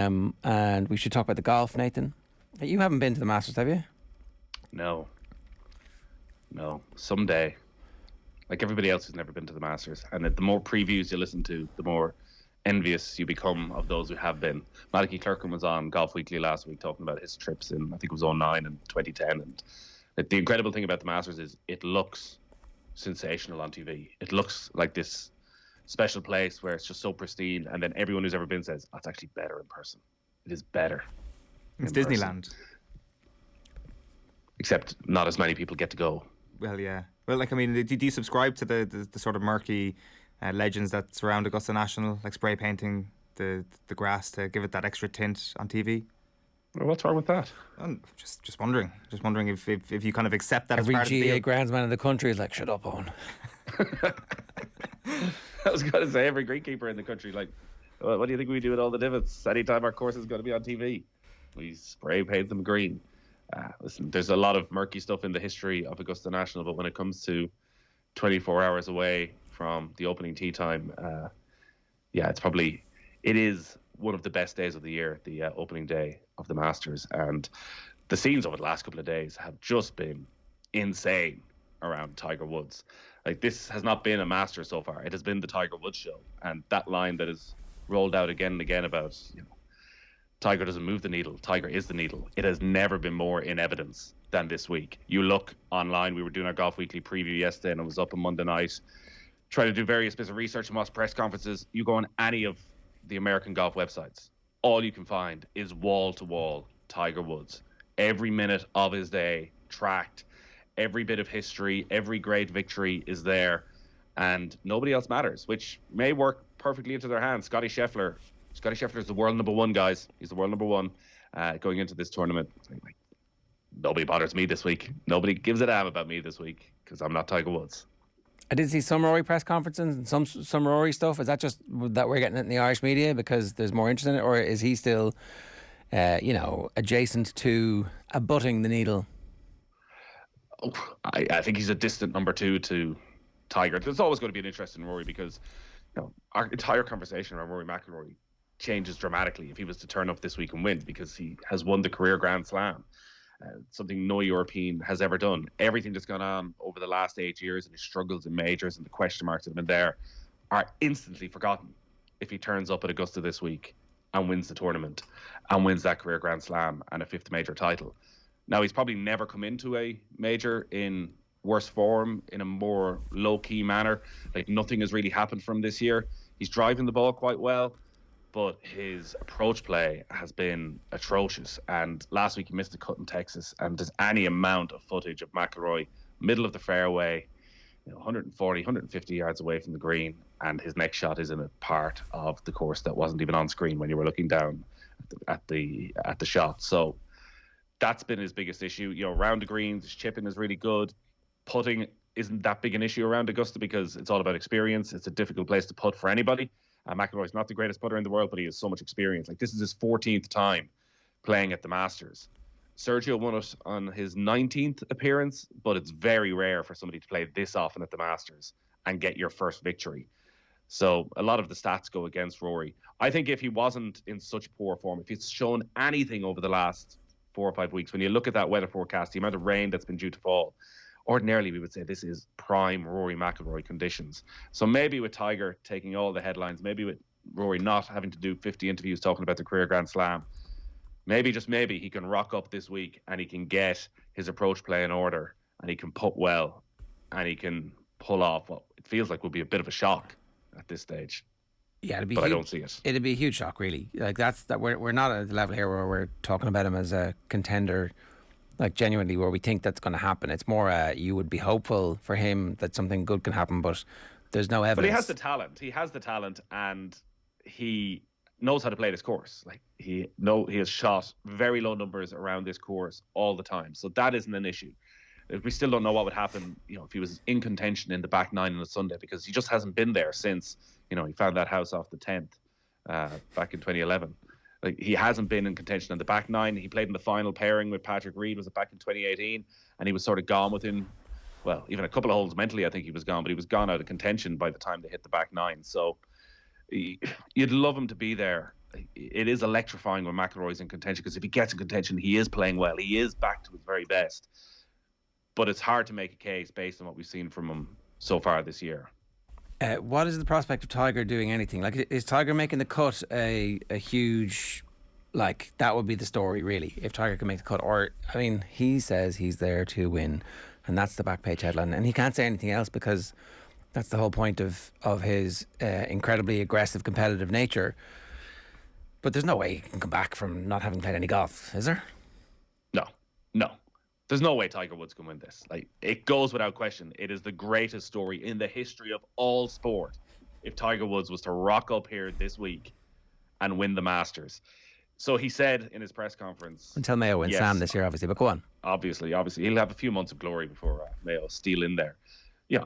And we should talk about the golf, Nathan. You haven't been to the Masters, have you? No. Someday. Like everybody else who's never been to the Masters. And the more previews you listen to, the more envious you become of those who have been. Malachy Clerkin was on Golf Weekly last week talking about his trips in, I think it was 2009 and 2010. And the incredible thing about the Masters is it looks sensational on TV. It looks like this special place where it's just so pristine. And then everyone who's ever been says, oh, it's actually better in person. It is better. It's Disneyland. Except not as many people get to go. Well, yeah. Well, like, I mean, do you subscribe to the sort of murky legends that surround Augusta National, like spray painting the grass to give it that extra tint on TV? Well, what's wrong with that? I'm just wondering if you kind of accept that Every as part of the GA deal. groundsman in the country is like, shut up, Owen. I was going to say every greenkeeper in the country, like, what do you think we do with all the divots? Anytime our course is going to be on TV, we spray paint them green. Listen, there's a lot of murky stuff in the history of Augusta National, but when it comes to 24 hours away from the opening tee time, it is one of the best days of the year, the opening day of the Masters. And the scenes over the last couple of days have just been insane around Tiger Woods. Like, this has not been a Masters so far. It has been the Tiger Woods show. And that line that is rolled out again and again about, Tiger doesn't move the needle. Tiger is the needle. It has never been more in evidence than this week. You look online. We were doing our Golf Weekly preview yesterday, and it was up on Monday night. Try to do various bits of research and watch press conferences. You go on any of the American golf websites, all you can find is wall-to-wall Tiger Woods. Every minute of his day tracked. Every bit of history, every great victory is there, and nobody else matters, which may work perfectly into their hands. Scotty Scheffler is the world number one, guys. He's the world number one going into this tournament. Like, nobody bothers me this week. Nobody gives a damn about me this week because I'm not Tiger Woods. I did see some Rory press conferences and some Rory stuff. Is that just that we're getting it in the Irish media because there's more interest in it, or is he still, adjacent to abutting the needle? I think he's a distant number two to Tiger. There's always going to be an interest in Rory because our entire conversation around Rory McIlroy changes dramatically if he was to turn up this week and win, because he has won the career Grand Slam, something no European has ever done. Everything that's gone on over the last 8 years and his struggles in majors and the question marks that have been there are instantly forgotten if he turns up at Augusta this week and wins the tournament and wins that career Grand Slam and a fifth major title. Now, he's probably never come into a major in worse form, in a more low-key manner. Like, nothing has really happened from this year. He's driving the ball quite well, but his approach play has been atrocious. And last week he missed a cut in Texas, and there's any amount of footage of McIlroy, middle of the fairway, 140, 150 yards away from the green, and his next shot is in a part of the course that wasn't even on screen when you were looking down at the shot. So that's been his biggest issue. Around the greens, his chipping is really good. Putting isn't that big an issue around Augusta because it's all about experience. It's a difficult place to putt for anybody. McIlroy's not the greatest putter in the world, but he has so much experience. Like, this is his 14th time playing at the Masters. Sergio won it on his 19th appearance, but it's very rare for somebody to play this often at the Masters and get your first victory. So a lot of the stats go against Rory. I think if he wasn't in such poor form, if he's shown anything over the last 4 or 5 weeks, when you look at that weather forecast, the amount of rain that's been due to fall, ordinarily we would say this is prime Rory McIlroy conditions. So maybe with Tiger taking all the headlines, maybe with Rory not having to do 50 interviews talking about the career Grand Slam, maybe, just maybe, he can rock up this week and he can get his approach play in order and he can putt well and he can pull off what it feels like would be a bit of a shock at this stage. Yeah, it'd be but huge. I don't see it. It'd be a huge shock, really. Like, we're not at the level here where we're talking about him as a contender, like genuinely, where we think that's going to happen. It's more you would be hopeful for him that something good can happen, but there's no evidence. But he has the talent. He has the talent, and he knows how to play this course. Like, he has shot very low numbers around this course all the time, so that isn't an issue. We still don't know what would happen, if he was in contention in the back nine on a Sunday, because he just hasn't been there since, he found that house off the 10th back in 2011. Like, he hasn't been in contention in the back nine. He played in the final pairing with Patrick Reed, was it back in 2018, and he was sort of gone within, well, even a couple of holes mentally, I think he was gone, but he was gone out of contention by the time they hit the back nine. So you'd love him to be there it is electrifying when McIlroy's in contention, because if he gets in contention, he is playing well. He is back to his very best. But it's hard to make a case based on what we've seen from him so far this year. What is the prospect of Tiger doing anything? Like, is Tiger making the cut a huge, like, that would be the story, really, if Tiger can make the cut? Or, I mean, he says he's there to win, and that's the back page headline, and he can't say anything else, because that's the whole point of his incredibly aggressive, competitive nature. But there's no way he can come back from not having played any golf, is there? No. There's no way Tiger Woods can win this. Like, it goes without question. It is the greatest story in the history of all sport if Tiger Woods was to rock up here this week and win the Masters. So he said in his press conference... Until Mayo wins Sam this year, obviously, but go on. Obviously. He'll have a few months of glory before Mayo steal in there.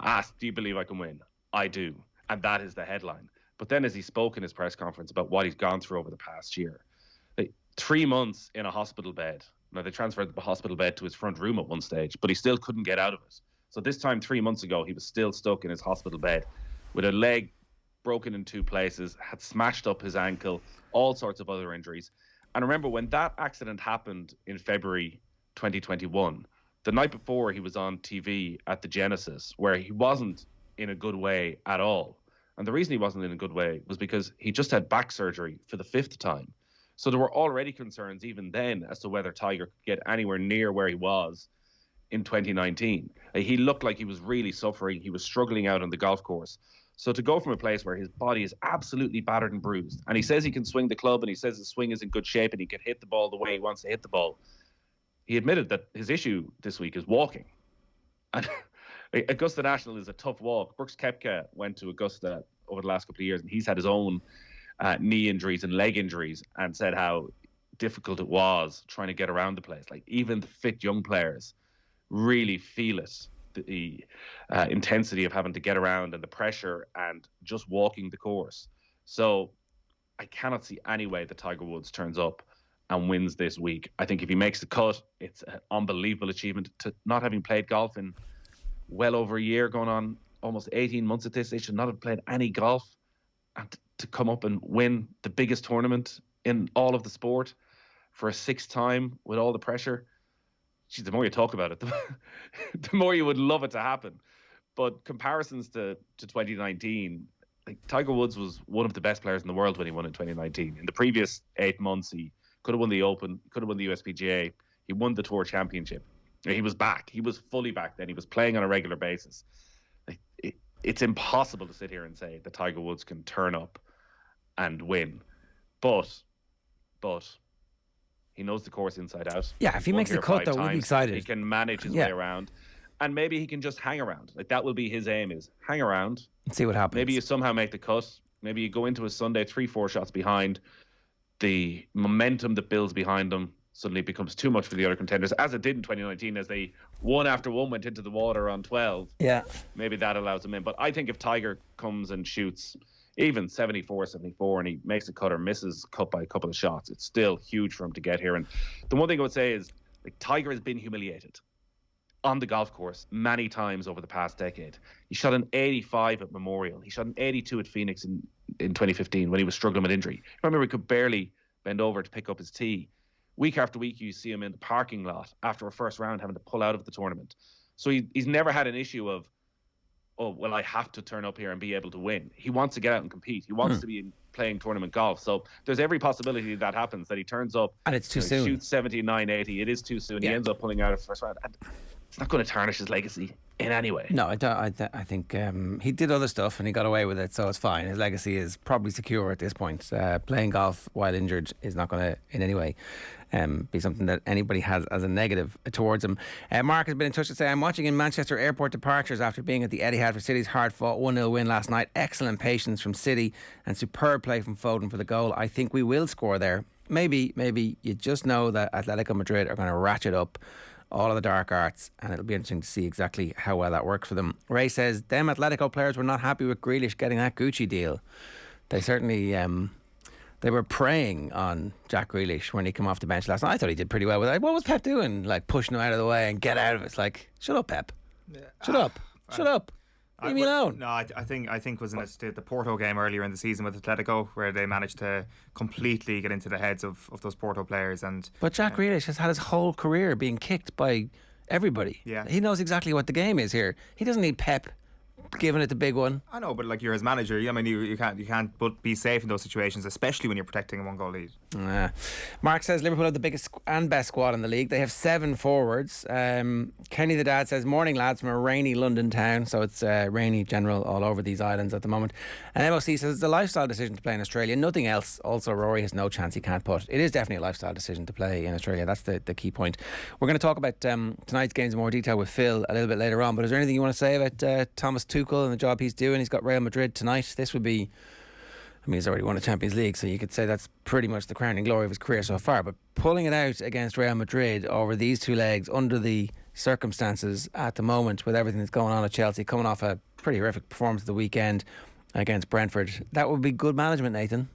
Asked, do you believe I can win? I do. And that is the headline. But then as he spoke in his press conference about what he's gone through over the past year, 3 months in a hospital bed. Now, they transferred the hospital bed to his front room at one stage, but he still couldn't get out of it. So this time, 3 months ago, he was still stuck in his hospital bed with a leg broken in 2 places, had smashed up his ankle, all sorts of other injuries. And remember, when that accident happened in February 2021, the night before he was on TV at the Genesis, where he wasn't in a good way at all. And the reason he wasn't in a good way was because he just had back surgery for the 5th time. So there were already concerns even then as to whether Tiger could get anywhere near where he was in 2019. He looked like he was really suffering. He was struggling out on the golf course. So to go from a place where his body is absolutely battered and bruised, and he says he can swing the club, and he says his swing is in good shape, and he can hit the ball the way he wants to hit the ball. He admitted that his issue this week is walking. And Augusta National is a tough walk. Brooks Koepka went to Augusta over the last couple of years, and he's had his own knee injuries and leg injuries, and said how difficult it was trying to get around the place. Like, even the fit young players really feel it, the intensity of having to get around and the pressure and just walking the course. So I cannot see any way that Tiger Woods turns up and wins this week. I think if he makes the cut, it's an unbelievable achievement. To not having played golf in well over a year, going on almost 18 months at this, they should not have played any golf, and to come up and win the biggest tournament in all of the sport for a 6th time with all the pressure. Geez, the more you talk about it, the more you would love it to happen. But comparisons to 2019, like, Tiger Woods was one of the best players in the world when he won in 2019. In the previous 8 months, he could have won the Open, could have won the USPGA. He won the Tour Championship. He was back. He was fully back then. He was playing on a regular basis. It's impossible to sit here and say that Tiger Woods can turn up and win. But he knows the course inside out. Yeah, if he makes the cut, though, we'll be excited. He can manage his way around. And maybe he can just hang around. Like, that will be his aim, is hang around. And see what happens. Maybe you somehow make the cut. Maybe you go into a Sunday 3-4 shots behind. The momentum that builds behind them suddenly becomes too much for the other contenders, as it did in 2019, as they one after one went into the water on 12. Yeah. Maybe that allows them in. But I think if Tiger comes and shoots even 74, 74, and he makes a cut or misses cut by a couple of shots, it's still huge for him to get here. And the one thing I would say is, like, Tiger has been humiliated on the golf course many times over the past decade. He shot an 85 at Memorial. He shot an 82 at Phoenix in 2015 when he was struggling with injury. Remember, he could barely bend over to pick up his tee. Week after week, you see him in the parking lot after a first round having to pull out of the tournament. So he's never had an issue of, oh, well, I have to turn up here and be able to win. He wants to get out and compete. He wants to be playing tournament golf. So there's every possibility that happens, that he turns up and it's too soon. Shoots 79, 80. It is too soon. Yeah. He ends up pulling out of the first round. And it's not going to tarnish his legacy in any way. No, I think he did other stuff and he got away with it, so it's fine. His legacy is probably secure at this point. Playing golf while injured is not going to in any way be something that anybody has as a negative towards him. Mark has been in touch to say, I'm watching in Manchester airport departures after being at the Etihad for City's hard-fought 1-0 win last night. Excellent patience from City and superb play from Foden for the goal. I think we will score there. Maybe you just know that Atletico Madrid are going to ratchet up all of the dark arts, and it'll be interesting to see exactly how well that works for them. Ray says, them Atletico players were not happy with Grealish getting that Gucci deal. They certainly they were preying on Jack Grealish when he came off the bench last night. I thought he did pretty well with it. What was Pep doing? Like, pushing him out of the way and get out of it. It's like, shut up, Pep. Shut up. Leave me alone. No, I think wasn't it the Porto game earlier in the season with Atletico where they managed to completely get into the heads of those Porto players. But Jack Grealish has had his whole career being kicked by everybody. Yeah. He knows exactly what the game is here. He doesn't need Pep giving it the big one. I know, but like you're his manager. I mean, you can't but be safe in those situations, especially when you're protecting a 1-goal lead. Mark says Liverpool have the biggest and best squad in the league. They have 7 forwards. Kenny the dad says, morning lads from a rainy London town. So it's rainy general all over these islands at the moment. And MOC says it's a lifestyle decision to play in Australia, nothing else. Also, Rory has no chance he can't put. It is definitely a lifestyle decision to play in Australia. That's the key point. We're going to talk about tonight's games in more detail with Phil a little bit later on. But is there anything you want to say about Thomas Tuchel and the job he's doing? He's got Real Madrid tonight. This would be, I mean, he's already won a Champions League, so you could say that's pretty much the crowning glory of his career so far. But pulling it out against Real Madrid over these 2 legs under the circumstances at the moment, with everything that's going on at Chelsea, coming off a pretty horrific performance at the weekend against Brentford, that would be good management, Nathan.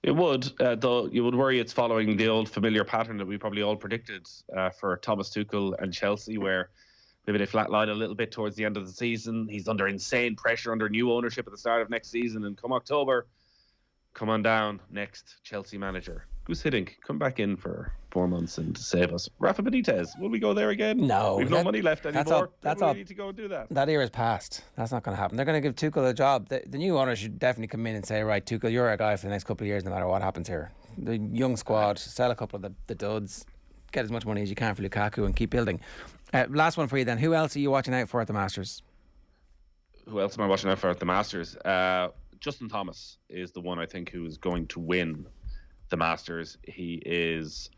It would, though you would worry it's following the old familiar pattern that we probably all predicted for Thomas Tuchel and Chelsea, where maybe they flatline a little bit towards the end of the season. He's under insane pressure under new ownership at the start of next season. And come October, come on down, next Chelsea manager. Goose Hiddink, come back in for 4 months and save us. Rafa Benitez, will we go there again? No. We've no money left anymore. That's we all. Need to go and do that. That era's past. That's not going to happen. They're going to give Tuchel a job. The new owner should definitely come in and say, right, Tuchel, you're our guy for the next couple of years no matter what happens here. The young squad, sell a couple of the duds, get as much money as you can for Lukaku and keep building. Last one for you then. Who else are you watching out for at the Masters? Who else am I watching out for at the Masters? Justin Thomas is the one I think who is going to win the Masters. He is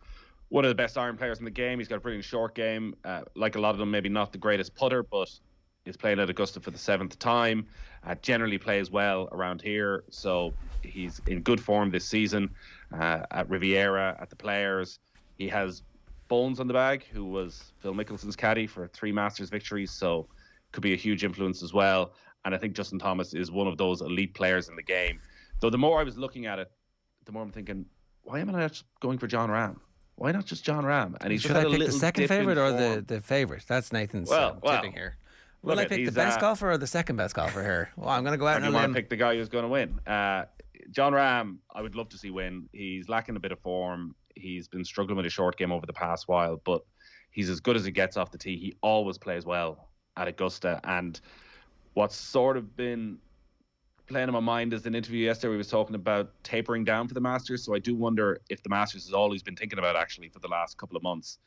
one of the best iron players in the game. He's got a brilliant short game. Like a lot of them, maybe not the greatest putter, but is playing at Augusta for the 7th time. Generally plays well around here. So he's in good form this season at Riviera, at the Players. He has Bones on the bag, who was Phil Mickelson's caddy for 3 Masters victories, so could be a huge influence as well. And I think Justin Thomas is one of those elite players in the game. Though the more I was looking at it, the more I'm thinking, why am I not going for John Rahm? Why not just John Rahm? And he's should I pick the second favourite or the favourite? That's Nathan's tipping here. Will I pick the best golfer or the second best golfer here? Well, I'm going to go out on a limb. You want to pick the guy who's going to win. John Rahm, I would love to see win. He's lacking a bit of form. He's been struggling with a short game over the past while, but he's as good as he gets off the tee. He always plays well at Augusta. And what's sort of been playing in my mind is an interview yesterday we was talking about tapering down for the Masters. So I do wonder if the Masters is all he's been thinking about actually for the last couple of months.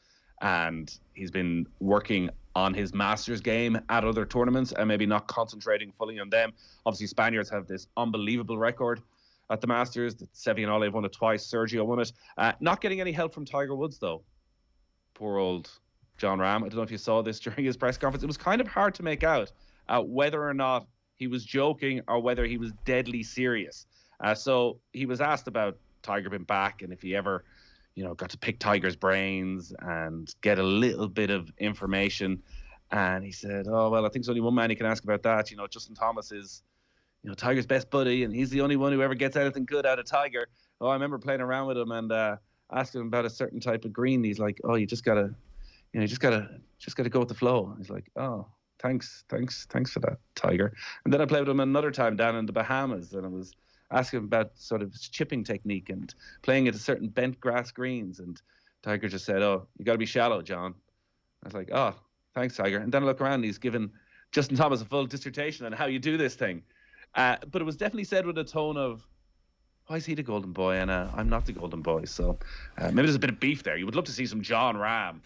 And he's been working on his Masters game at other tournaments and maybe not concentrating fully on them. Obviously, Spaniards have this unbelievable record at the Masters. Seve and Olive won it twice. Sergio won it. Not getting any help from Tiger Woods, though. Poor old John Rahm. I don't know if you saw this during his press conference. It was kind of hard to make out whether or not he was joking or whether he was deadly serious. So he was asked about Tiger being back and if he ever, got to pick Tiger's brains and get a little bit of information. And he said, oh, well, I think there's only one man you can ask about that. Justin Thomas is Tiger's best buddy, and he's the only one who ever gets anything good out of Tiger. Oh, I remember playing around with him and asking him about a certain type of green. He's like, oh, you just gotta go with the flow. He's like, oh, thanks for that, Tiger. And then I played with him another time down in the Bahamas, and I was asking him about sort of his chipping technique and playing at a certain bent grass greens. And Tiger just said, oh, you got to be shallow, John. I was like, oh, thanks, Tiger. And then I look around, and he's given Justin Thomas a full dissertation on how you do this thing. But it was definitely said with a tone of, why is he the golden boy and I'm not the golden boy? So maybe there's a bit of beef there. You would love to see some John Rahm.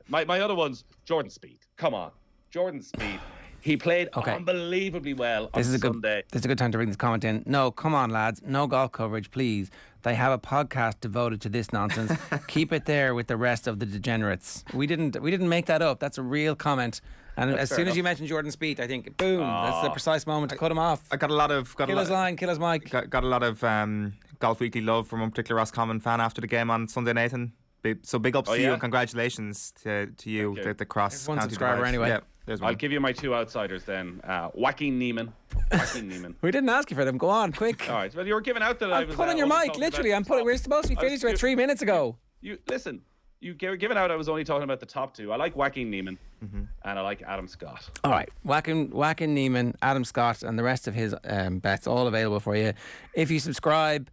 My other one's Jordan Spieth. Come on. Jordan Spieth. He played unbelievably well on Sunday. This is a good time to bring this comment in. No, come on, lads. No golf coverage, please. They have a podcast devoted to this nonsense. Keep it there with the rest of the degenerates. We didn't make that up. That's a real comment. And as soon as you mentioned Jordan Spieth, I think, boom, that's the precise moment to cut him off. I got a lot of... Kill his line, kill his mic. Got a lot of Golf Weekly love from one particular Roscommon fan after the game on Sunday, Nathan. So big ups to you and congratulations to you, the cross. One subscriber anyway. Yeah, I'll give you my 2 outsiders then. Joaquin Neiman. We didn't ask you for them. Go on, quick. All right. Well, you were giving out that I'm putting your mic. Literally, we're supposed to be finished about 3 minutes ago. You given out I was only talking about the top two. I like Joaquin Neiman and I like Adam Scott. All right, Joaquin Neiman, Adam Scott, and the rest of his bets all available for you if you subscribe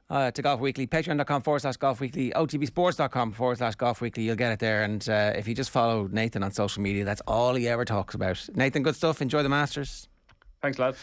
to Golf Weekly. Patreon.com/Golf Weekly, OTBSports.com/Golf Weekly. You'll get it there. And if you just follow Nathan on social media, that's all he ever talks about. Nathan, good stuff. Enjoy the Masters. Thanks, lads.